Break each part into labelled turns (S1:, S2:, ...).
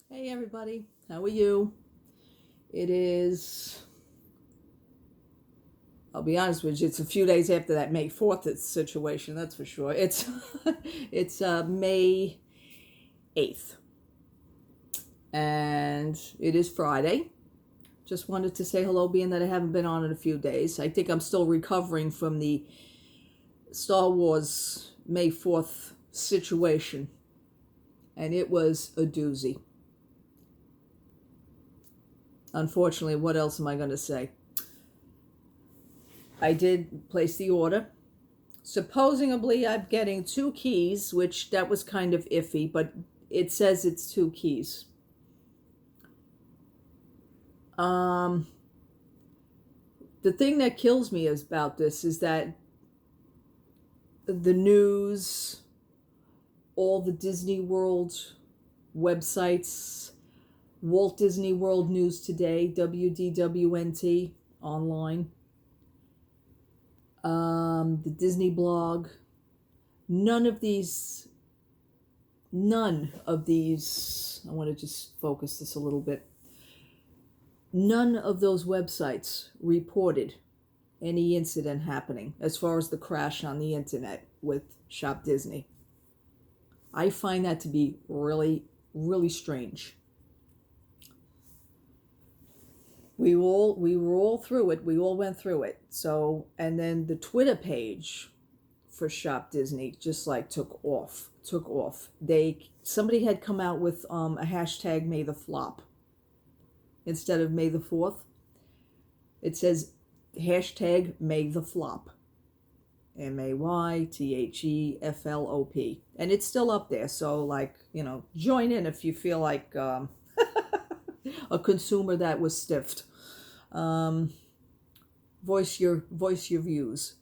S1: Hey everybody, how are you? It is, I'll be honest with you, it's a few days after that May 4th situation, that's for sure. It's May 8th, and it is Friday. Just wanted to say hello, being that I haven't been on in a few days. I think I'm still recovering from the Star Wars May 4th situation, and it was a doozy. Unfortunately, what else am I going to say? I did place the order. Supposedly, I'm getting two keys, which that was kind of iffy, but it says it's two keys. Um, the thing that kills me is about this is that the news, all the Disney World websites, Walt Disney World News Today, WDWNT online, the Disney blog, none of these, I want to just focus this a little bit. None of those websites reported any incident happening as far as the crash on the internet with Shop Disney. I find that to be really, really strange. We were all through it. We all went through it. So, and then the Twitter page for Shop Disney just like took off. Somebody had come out with a hashtag May the Flop instead of May the 4th. It says hashtag May the Flop. MAYTHEFLOP. And it's still up there. So, like, join in if you feel like a consumer that was stiffed. Voice your views.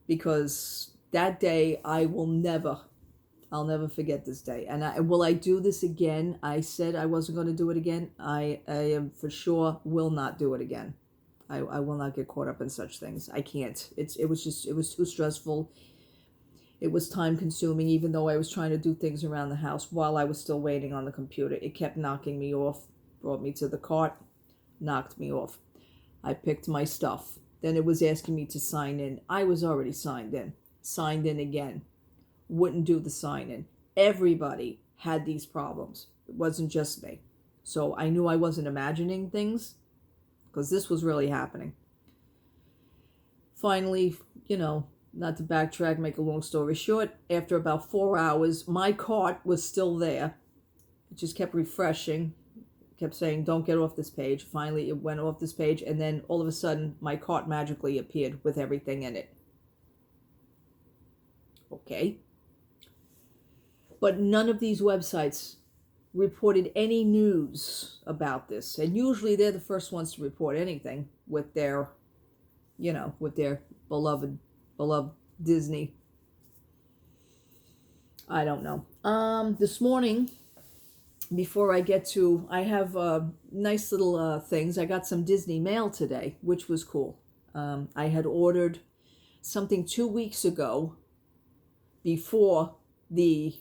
S1: Because that day, I'll never forget this day. And will I do this again? I said I wasn't going to do it again. I am for sure will not do it again. I will not get caught up in such things. I can't. It was too stressful. It was time consuming, even though I was trying to do things around the house while I was still waiting on the computer. It kept knocking me off, brought me to the cart, knocked me off. I picked my stuff. Then it was asking me to sign in. I was already signed in. Signed in again. Wouldn't do the sign in. Everybody had these problems. It wasn't just me. So I knew I wasn't imagining things because this was really happening. Finally, not to backtrack, make a long story short, after about 4 hours, my cart was still there. It just kept refreshing, kept saying, don't get off this page. Finally, it went off this page, and then all of a sudden, my cart magically appeared with everything in it. Okay. But none of these websites reported any news about this. And usually they're the first ones to report anything with their, with their beloved Disney. I don't know. This morning, before I have nice little things. I got some Disney mail today, which was cool. I had ordered something 2 weeks ago before the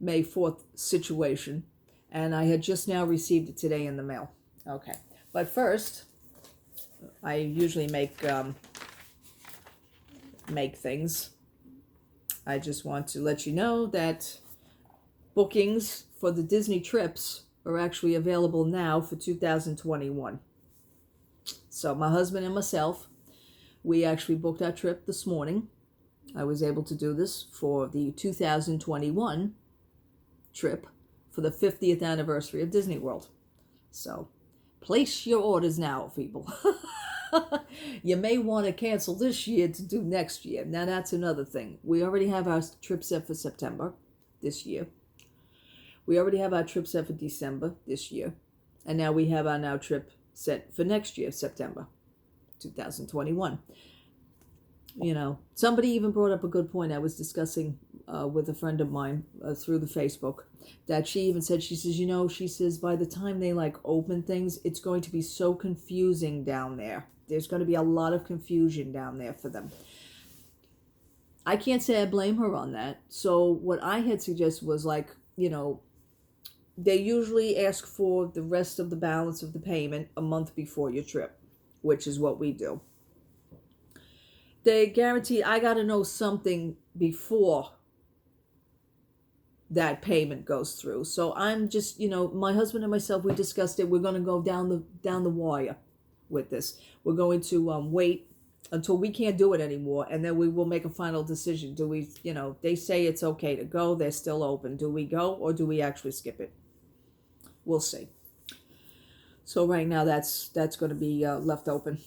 S1: May 4th situation, and I had just now received it today in the mail. Okay, but first, I usually make things. I just want to let you know that bookings for the Disney trips are actually available now for 2021. So my husband and myself, we actually booked our trip this morning. I was able to do this for the 2021 trip for the 50th anniversary of Disney World. So place your orders now, people. You may want to cancel this year to do next year. Now that's another thing. We already have our trip set for September this year. We already have our trip set for December this year. And now we have our trip set for next year, September 2021. Somebody even brought up a good point. I was discussing with a friend of mine through the Facebook, that she even said, she says, by the time they open things, it's going to be so confusing down there. There's going to be a lot of confusion down there for them. I can't say I blame her on that. So what I had suggested was they usually ask for the rest of the balance of the payment a month before your trip, which is what we do. They guarantee I got to know something before that payment goes through. So I'm just, my husband and myself, we discussed it. We're going to go down the wire with this. We're going to wait until we can't do it anymore, and then we will make a final decision. Do we, they say it's okay to go. They're still open. Do we go, or do we actually skip it? We'll see. So right now that's going to be left open.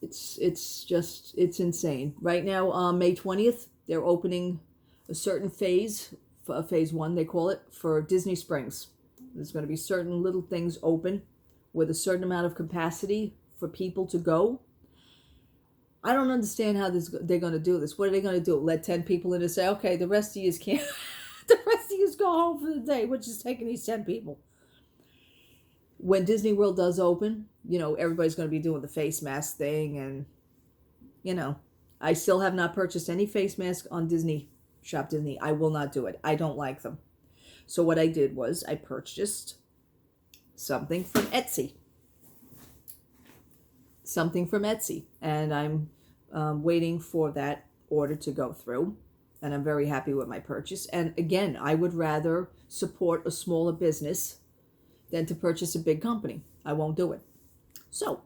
S1: It's insane. Right now, May 20th, they're opening a certain phase 1, they call it, for Disney Springs. There's going to be certain little things open with a certain amount of capacity for people to go. I don't understand how they're going to do this. What are they going to do? Let 10 people in and say, okay, the rest of you can't. The rest of you go home for the day, which is taking these 10 people. When Disney World does open, everybody's going to be doing the face mask thing, and I still have not purchased any face mask on Shop Disney. I will not do it. I don't like them. So what I did was I purchased something from Etsy. And I'm waiting for that order to go through, and I'm very happy with my purchase. And again, I would rather support a smaller business than to purchase a big company. I won't do it. So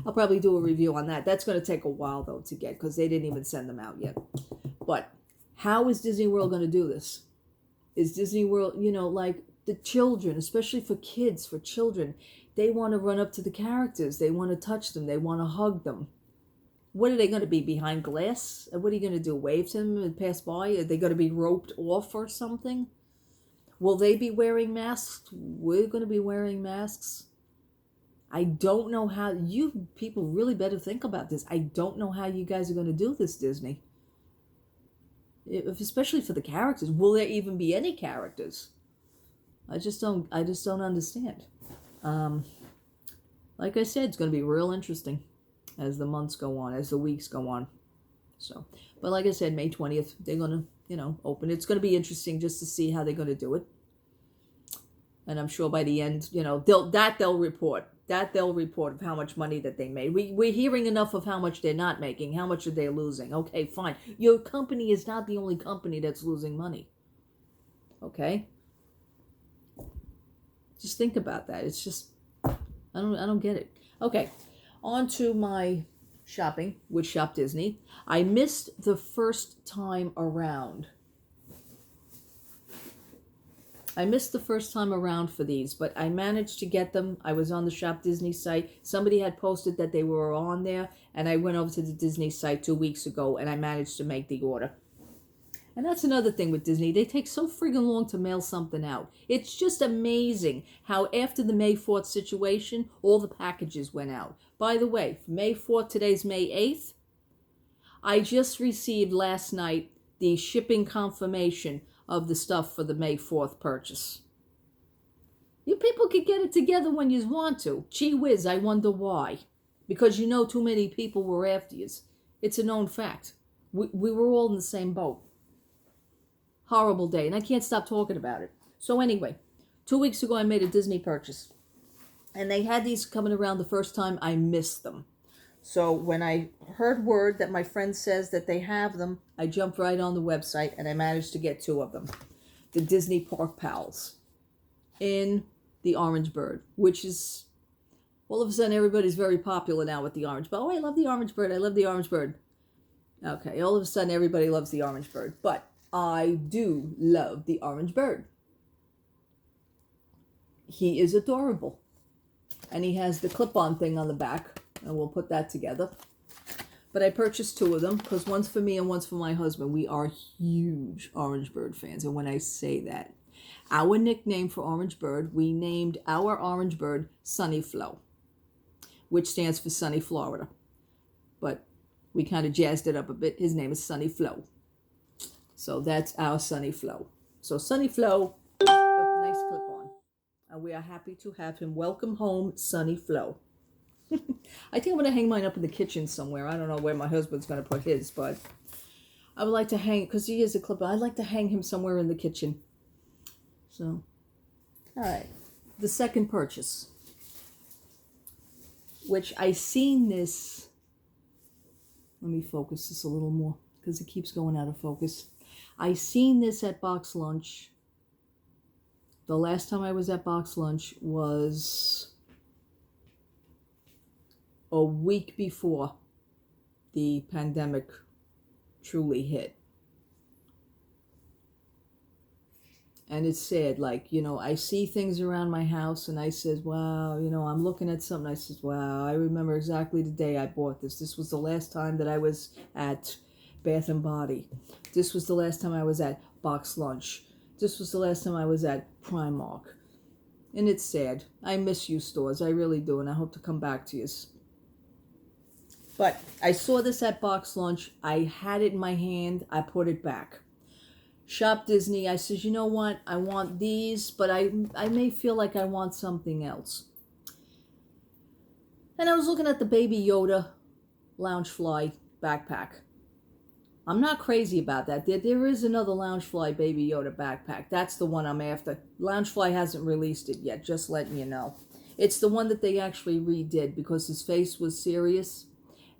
S1: I'll probably do a review on that. That's going to take a while, though, to get, because they didn't even send them out yet. But how is Disney World going to do this? Is Disney World, like the children, especially for kids, for children, they want to run up to the characters. They want to touch them. They want to hug them. What are they going to be, behind glass? What are you going to do, wave to them and pass by? Are they going to be roped off or something? Will they be wearing masks? We're going to be wearing masks. I don't know how. You people really better think about this. I don't know how you guys are going to do this, Disney. Especially for the characters. Will there even be any characters? I just don't understand. Like I said, it's going to be real interesting as the months go on, as the weeks go on. So, but like I said, May 20th, they're going to, open. It's going to be interesting just to see how they're going to do it. And I'm sure by the end, they'll report. They'll report of how much money that they made. We're hearing enough of how much they're not making. How much are they losing? Okay, fine. Your company is not the only company that's losing money. Okay? Just think about that. It's just, I don't get it. Okay, on to my shopping with Shop Disney. I missed the first time around. For these, but I managed to get them. I was on the Shop Disney site. Somebody had posted that they were on there, and I went over to the Disney site 2 weeks ago, and I managed to make the order. And that's another thing with Disney. They take so friggin' long to mail something out. It's just amazing how after the May 4th situation, all the packages went out. By the way, May 4th, today's May 8th. I just received last night the shipping confirmation of the stuff for the May 4th purchase. You people could get it together when you want to. Gee whiz, I wonder why. Because too many people were after you. It's a known fact. We were all in the same boat. Horrible day, and I can't stop talking about it. So anyway, 2 weeks ago I made a Disney purchase. And they had these coming around the first time. I missed them. So when I heard word that my friend says that they have them, I jumped right on the website and I managed to get 2 of them. The Disney Park Pals in the Orange Bird, which is, all of a sudden everybody's very popular now with the Orange Bird. Oh, I love the Orange Bird. I love the Orange Bird. Okay, all of a sudden everybody loves the Orange Bird. But I do love the Orange Bird. He is adorable. And he has the clip-on thing on the back. And we'll put that together. But I purchased 2 of them because one's for me and one's for my husband. We are huge Orange Bird fans. And when I say that, our nickname for Orange Bird, we named our Orange Bird Sunny Flo, which stands for Sunny Florida. But we kind of jazzed it up a bit. His name is Sunny Flo. So that's our Sunny Flo. So Sunny Flo, a nice clip-on. And we are happy to have him. Welcome home, Sunny Flo. I think I'm going to hang mine up in the kitchen somewhere. I don't know where my husband's going to put his, but I would like to hang, because he is a clip, I'd like to hang him somewhere in the kitchen. So, All right. The second purchase, which I seen this. Let me focus this a little more because it keeps going out of focus. I seen this at Box Lunch. The last time I was at Box Lunch was a week before the pandemic truly hit. And it's sad, like, you know, I see things around my house and I says, wow, you know, I'm looking at something. I says, wow, I remember exactly the day I bought this. This was the last time that I was at Bath and Body. This was the last time I was at Box Lunch. This was the last time I was at Primark. And it's sad. I miss you stores. I really do. And I hope to come back to you. But I saw this at Box Lunch. I had it in my hand. I put it back. Shop Disney. I says, you know what? I want these, but I may feel like I want something else. And I was looking at the Baby Yoda Loungefly backpack. I'm not crazy about that. There is another Loungefly Baby Yoda backpack. That's the one I'm after. Loungefly hasn't released it yet, just letting you know. It's the one that they actually redid because his face was serious.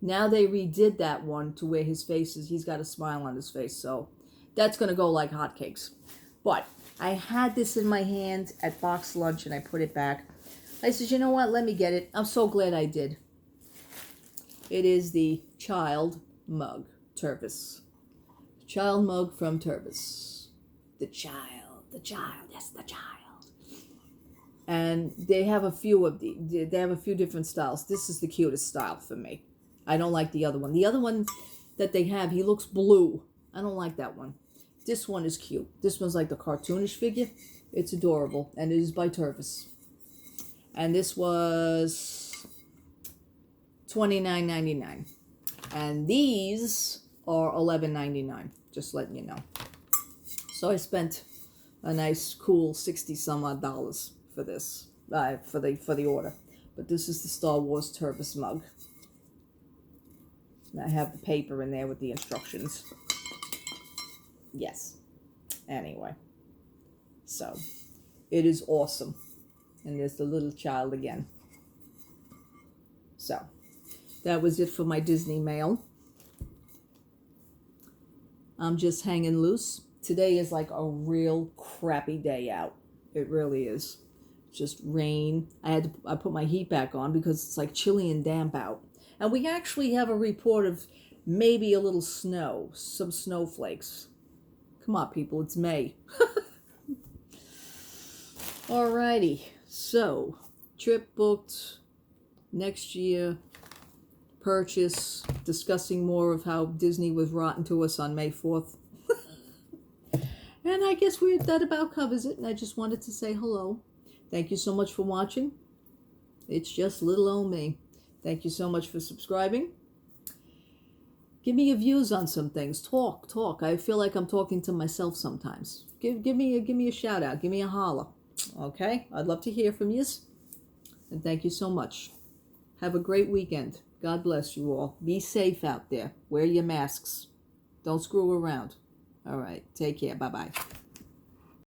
S1: Now they redid that one to where his face is, he's got a smile on his face, so that's going to go like hotcakes. But I had this in my hand at Box Lunch and I put it back. I said, you know what? Let me get it. I'm so glad I did. It is the child mug, Tervis. Child mug from Tervis. The child, yes, the child. And they have a few of they have a few different styles. This is the cutest style for me. I don't like the other one. The other one that they have, he looks blue. I don't like that one. This one is cute. This one's like the cartoonish figure. It's adorable. And it is by Tervis. And this was $29.99. And these are $11.99. Just letting you know. So I spent a nice, cool 60 some odd dollars for this. For the order. But this is the Star Wars Tervis mug. And I have the paper in there with the instructions. Yes. Anyway. So, it is awesome. And there's the little child again. So, that was it for my Disney mail. I'm just hanging loose. Today is like a real crappy day out. It really is. Just rain. I put my heat back on because it's like chilly and damp out. And we actually have a report of maybe a little snow. Some snowflakes. Come on, people. It's May. Alrighty. So, trip booked. Next year. Purchase. Discussing more of how Disney was rotten to us on May 4th. And I guess that about covers it. And I just wanted to say hello. Thank you so much for watching. It's just little old me. Thank you so much for subscribing. Give me your views on some things. Talk. I feel like I'm talking to myself sometimes. Give me a shout out. Give me a holler. Okay? I'd love to hear from you. And thank you so much. Have a great weekend. God bless you all. Be safe out there. Wear your masks. Don't screw around. All right. Take care. Bye-bye.